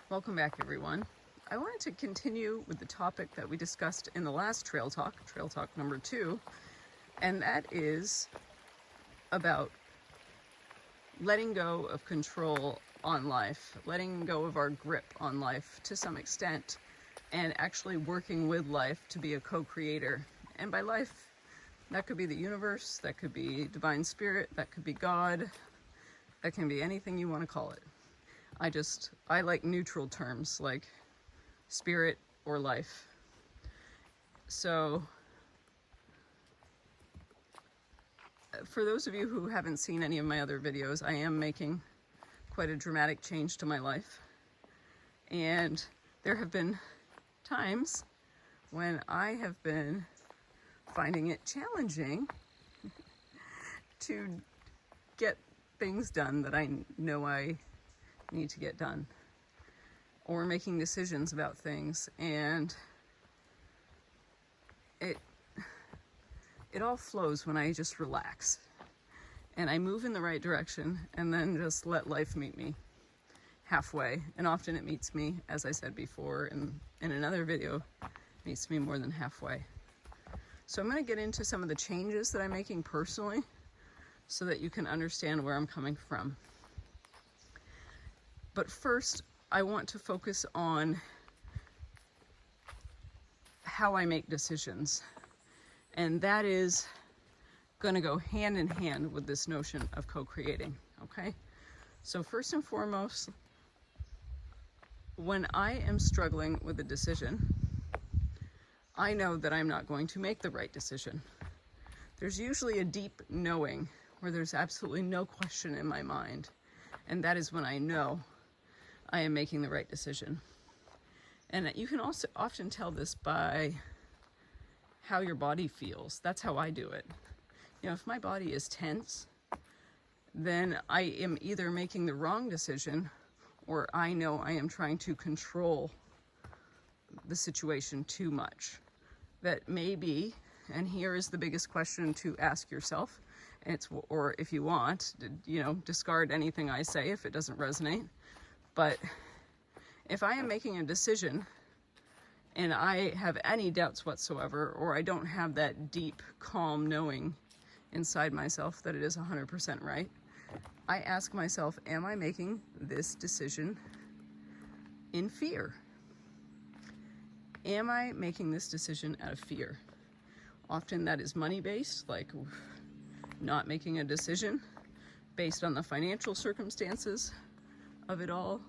Welcome back, everyone. I wanted to continue with the topic that we discussed in the last Trail Talk number 2, and that is about letting go of control on life, letting go of our grip on life to some extent, and actually working with life to be a co-creator. And by life, that could be the universe, that could be divine spirit, that could be God, that can be anything you want to call it. I like neutral terms like spirit or life. So for those of you who haven't seen any of my other videos, I am making quite a dramatic change to my life. And there have been times when I have been finding it challenging to get things done that I know I need to get done, or making decisions about things, and it all flows when I just relax and I move in the right direction and then just let life meet me halfway. And often it meets me, as I said before in another video, meets me more than halfway. So I'm going to get into some of the changes that I'm making personally so that you can understand where I'm coming from. But first, I want to focus on how I make decisions. And that is going to go hand in hand with this notion of co-creating, okay? So first and foremost, when I am struggling with a decision, I know that I'm not going to make the right decision. There's usually a deep knowing where there's absolutely no question in my mind. And that is when I know I am making the right decision. And you can also often tell this by how your body feels. That's how I do it. You know, if my body is tense, then I am either making the wrong decision or I know I am trying to control the situation too much. That maybe, and here is the biggest question to ask yourself, or if you want, discard anything I say if it doesn't resonate. But if I am making a decision and I have any doubts whatsoever, or I don't have that deep, calm knowing inside myself that it is 100% right, I ask myself, am I making this decision in fear? Am I making this decision out of fear? Often that is money-based, like not making a decision based on the financial circumstances of it all.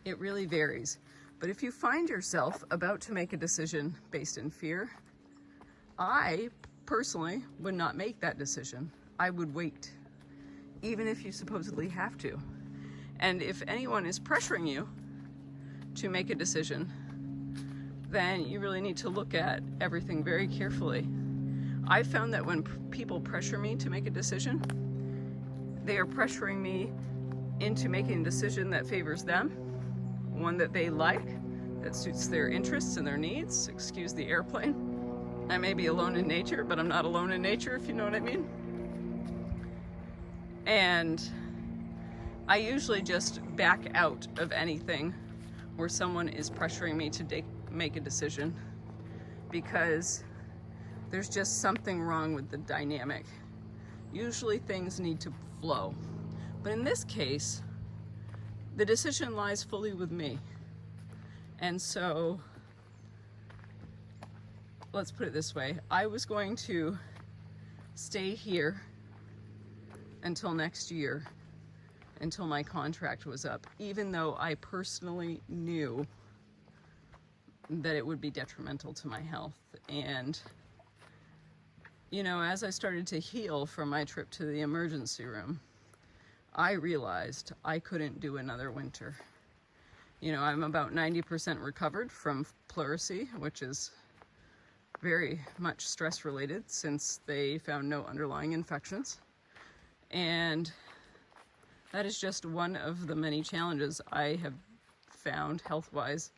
It really varies. But if you find yourself about to make a decision based in fear, I personally would not make that decision. I would wait, even if you supposedly have to. And if anyone is pressuring you to make a decision, then you really need to look at everything very carefully. I found that when people pressure me to make a decision, they are pressuring me into making a decision that favors them, one that they like, that suits their interests and their needs. Excuse the airplane. I may be alone in nature, but I'm not alone in nature, if you know what I mean. And I usually just back out of anything where someone is pressuring me to make a decision, because there's just something wrong with the dynamic. Usually things need to flow. But in this case, the decision lies fully with me. And so, let's put it this way. I was going to stay here until next year, until my contract was up, even though I personally knew that it would be detrimental to my health. And as I started to heal from my trip to the emergency room, I realized I couldn't do another winter. I'm about 90% recovered from pleurisy, which is very much stress related since they found no underlying infections. And that is just one of the many challenges I have found health-wise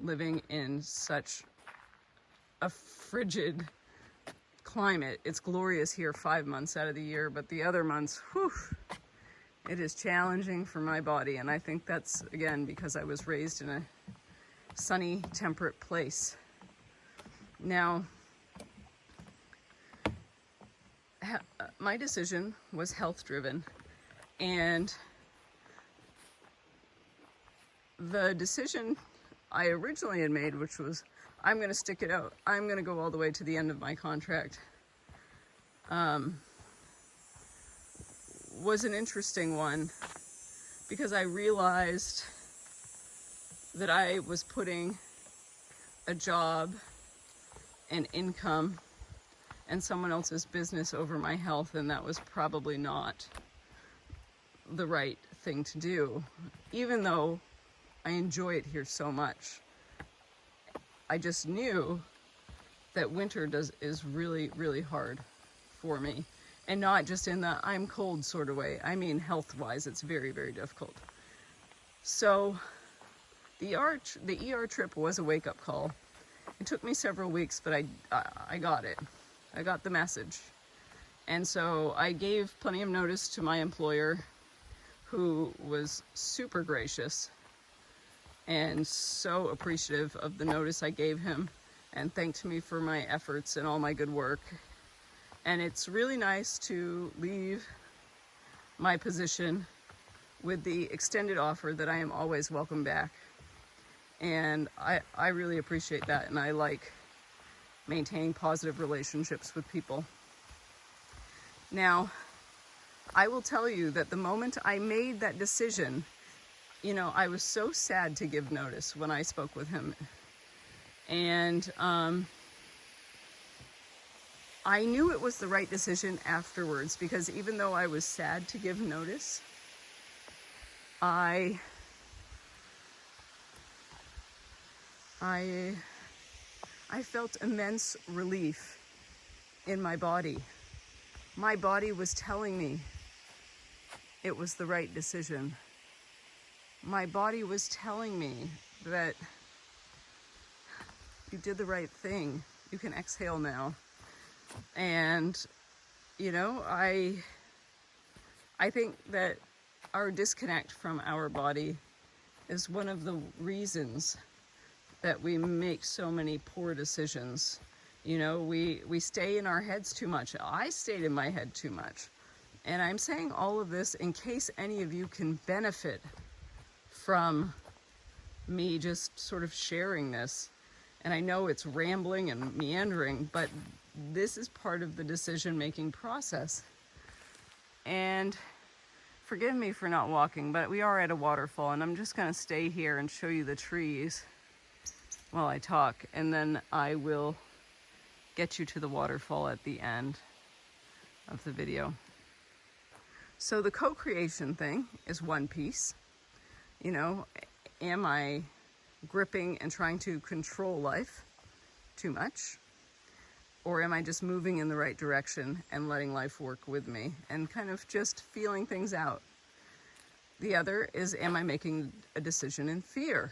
living in such a frigid climate. It's glorious here 5 months out of the year, but the other months, whew, It is challenging for my body, and I think that's, again, because I was raised in a sunny, temperate place. Now, my decision was health-driven, and the decision I originally had made, which was, I'm going to stick it out, I'm going to go all the way to the end of my contract, was an interesting one, because I realized that I was putting a job and income and someone else's business over my health, and that was probably not the right thing to do. Even though I enjoy it here so much, I just knew that winter is really, really hard for me. And not just in the I'm cold sort of way. I mean, health-wise, it's very, very difficult. So the ER trip was a wake-up call. It took me several weeks, but I got it. I got the message. And so I gave plenty of notice to my employer, who was super gracious and so appreciative of the notice I gave him, and thanked me for my efforts and all my good work. And it's really nice to leave my position with the extended offer that I am always welcome back. And I really appreciate that, and I like maintaining positive relationships with people. Now, I will tell you that the moment I made that decision, you know, I was so sad to give notice when I spoke with him. And I knew it was the right decision afterwards, because even though I was sad to give notice, I felt immense relief in my body. My body was telling me it was the right decision. My body was telling me that you did the right thing. You can exhale now. And, you know, I think that our disconnect from our body is one of the reasons that we make so many poor decisions. You know, we stay in our heads too much. I stayed in my head too much. And I'm saying all of this in case any of you can benefit from me just sort of sharing this. And I know it's rambling and meandering, but this is part of the decision-making process. And forgive me for not walking, but we are at a waterfall, and I'm just going to stay here and show you the trees while I talk, and then I will get you to the waterfall at the end of the video. So the co-creation thing is one piece. You know, am I gripping and trying to control life too much? Or am I just moving in the right direction and letting life work with me and kind of just feeling things out? The other is, am I making a decision in fear?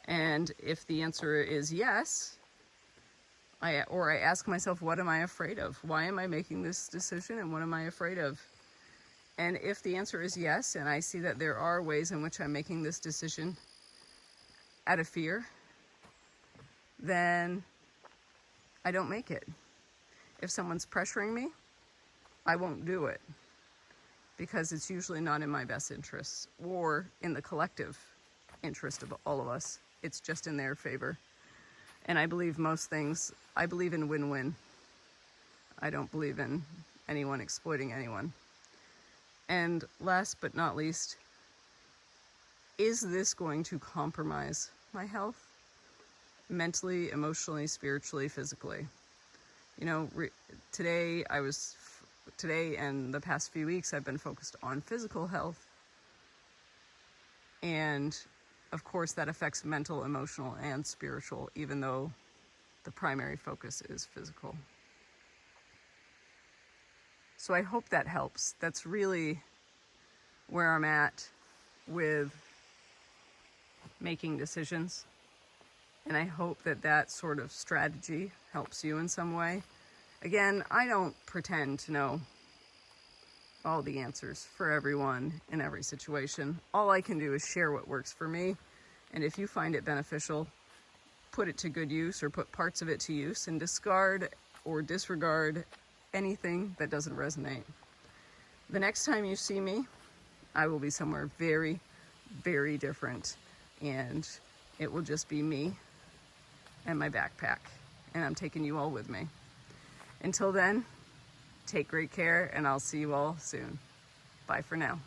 And if the answer is yes, I ask myself, what am I afraid of? Why am I making this decision, and what am I afraid of? And if the answer is yes, and I see that there are ways in which I'm making this decision out of fear, then I don't make it. If someone's pressuring me, I won't do it, because it's usually not in my best interests or in the collective interest of all of us. It's just in their favor. And I believe most things, I believe in win-win. I don't believe in anyone exploiting anyone. And last but not least, is this going to compromise my health? Mentally, emotionally, spiritually, physically. You know, today and the past few weeks, I've been focused on physical health. And of course, that affects mental, emotional, and spiritual, even though the primary focus is physical. So I hope that helps. That's really where I'm at with making decisions. And I hope that that sort of strategy helps you in some way. Again, I don't pretend to know all the answers for everyone in every situation. All I can do is share what works for me. And if you find it beneficial, put it to good use or put parts of it to use, and discard or disregard anything that doesn't resonate. The next time you see me, I will be somewhere very, very different, and it will just be me and my backpack, and I'm taking you all with me. Until then, take great care, and I'll see you all soon. Bye for now.